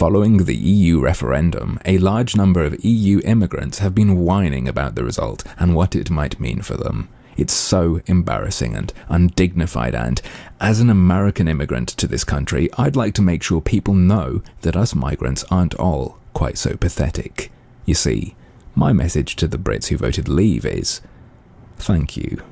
Following the EU referendum, a large number of EU immigrants have been whining about the result and what it might mean for them. It's so embarrassing and undignified, and as an American immigrant to this country, I'd like to make sure people know that us migrants aren't all quite so pathetic. You see, my message to the Brits who voted Leave is, thank you.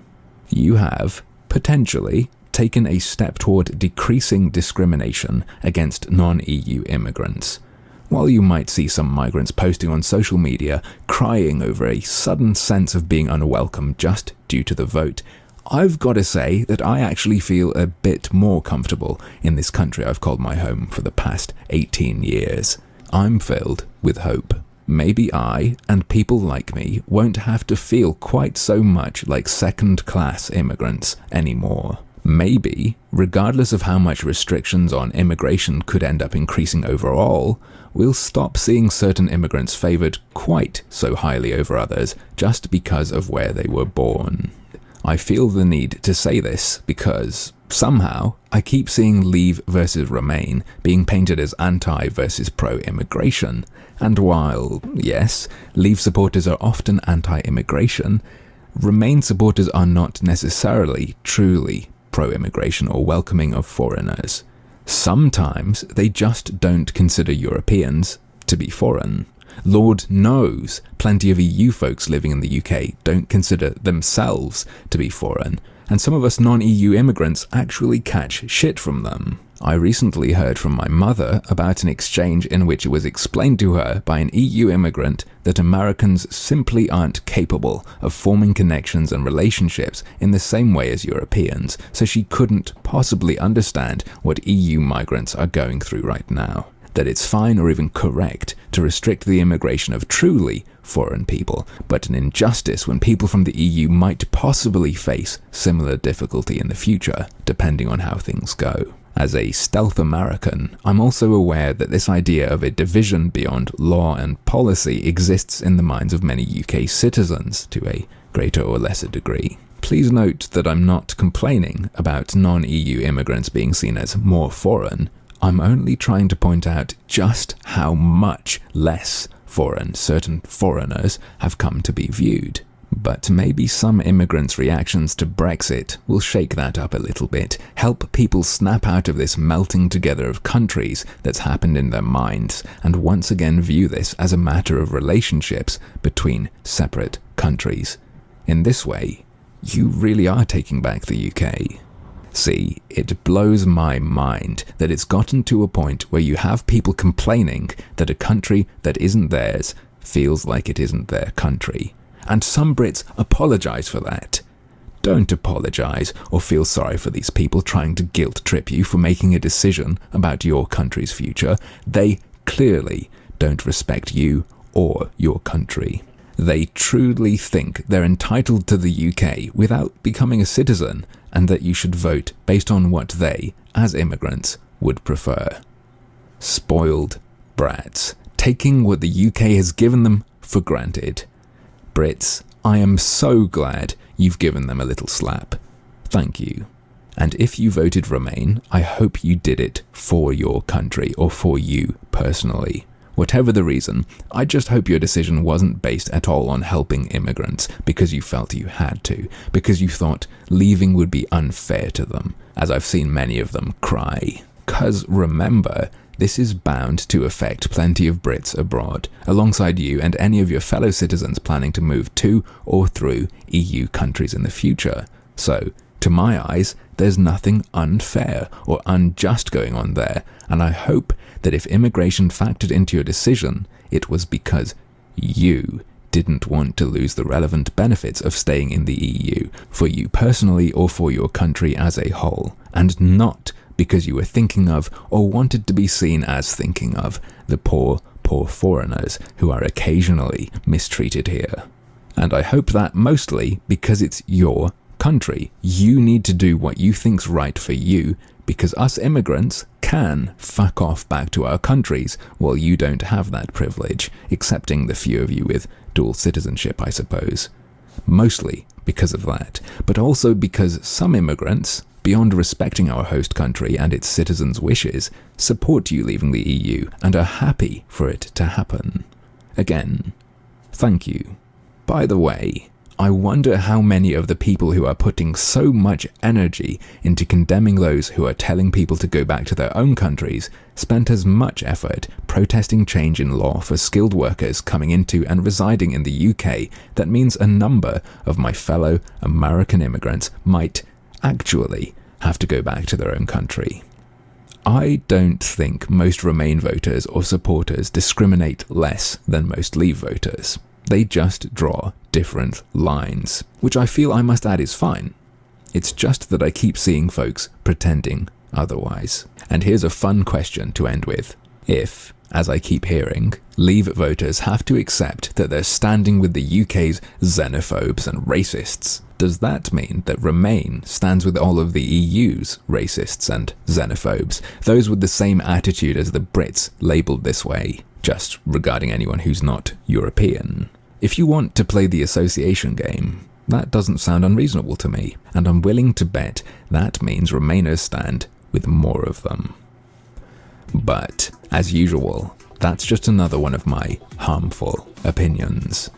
You have, potentially, taken a step toward decreasing discrimination against non-EU immigrants. While you might see some migrants posting on social media crying over a sudden sense of being unwelcome just due to the vote, I've got to say that I actually feel a bit more comfortable in this country I've called my home for the past 18 years. I'm filled with hope. Maybe I, and people like me, won't have to feel quite so much like second-class immigrants anymore. Maybe, regardless of how much restrictions on immigration could end up increasing overall, we'll stop seeing certain immigrants favoured quite so highly over others just because of where they were born. I feel the need to say this because, somehow, I keep seeing Leave versus Remain being painted as anti versus pro-immigration, and while, yes, Leave supporters are often anti-immigration, Remain supporters are not necessarily truly pro-immigration or welcoming of foreigners. Sometimes they just don't consider Europeans to be foreign. Lord knows plenty of EU folks living in the UK don't consider themselves to be foreign, and some of us non-EU immigrants actually catch shit from them. I recently heard from my mother about an exchange in which it was explained to her by an EU immigrant that Americans simply aren't capable of forming connections and relationships in the same way as Europeans, so she couldn't possibly understand what EU migrants are going through right now. That it's fine or even correct to restrict the immigration of truly foreign people, but an injustice when people from the EU might possibly face similar difficulty in the future, depending on how things go. As a stealth American, I'm also aware that this idea of a division beyond law and policy exists in the minds of many UK citizens to a greater or lesser degree. Please note that I'm not complaining about non-EU immigrants being seen as more foreign. I'm only trying to point out just how much less foreign certain foreigners have come to be viewed. But maybe some immigrants' reactions to Brexit will shake that up a little bit, help people snap out of this melting together of countries that's happened in their minds, and once again view this as a matter of relationships between separate countries. In this way, you really are taking back the UK. See, it blows my mind that it's gotten to a point where you have people complaining that a country that isn't theirs feels like it isn't their country. And some Brits apologise for that. Don't apologise or feel sorry for these people trying to guilt-trip you for making a decision about your country's future. They clearly don't respect you or your country. They truly think they're entitled to the UK without becoming a citizen, and that you should vote based on what they, as immigrants, would prefer. Spoiled brats, taking what the UK has given them for granted. Brits, I am so glad you've given them a little slap. Thank you. And if you voted Remain, I hope you did it for your country or for you personally. Whatever the reason, I just hope your decision wasn't based at all on helping immigrants because you felt you had to, because you thought leaving would be unfair to them, as I've seen many of them cry. 'Cause remember, this is bound to affect plenty of Brits abroad, alongside you and any of your fellow citizens planning to move to or through EU countries in the future. So, to my eyes, there's nothing unfair or unjust going on there, and I hope that if immigration factored into your decision, it was because you didn't want to lose the relevant benefits of staying in the EU, for you personally or for your country as a whole, and not because you were thinking of, or wanted to be seen as thinking of, the poor foreigners who are occasionally mistreated here. And I hope that mostly because it's your country. You need to do what you think's right for you, because us immigrants can fuck off back to our countries while you don't have that privilege, excepting the few of you with dual citizenship, I suppose. Mostly because of that, but also because some immigrants, beyond respecting our host country and its citizens' wishes, support you leaving the EU and are happy for it to happen. Again, thank you. By the way, I wonder how many of the people who are putting so much energy into condemning those who are telling people to go back to their own countries spent as much effort protesting change in law for skilled workers coming into and residing in the UK that means a number of my fellow American immigrants might actually have to go back to their own country. I don't think most Remain voters or supporters discriminate less than most Leave voters. They just draw different lines, which I feel I must add is fine. It's just that I keep seeing folks pretending otherwise. And here's a fun question to end with. If, as I keep hearing, Leave voters have to accept that they're standing with the UK's xenophobes and racists, does that mean that Remain stands with all of the EU's racists and xenophobes, those with the same attitude as the Brits labelled this way, just regarding anyone who's not European? If you want to play the association game, that doesn't sound unreasonable to me, and I'm willing to bet that means Remainers stand with more of them. But, as usual, that's just another one of my harmful opinions.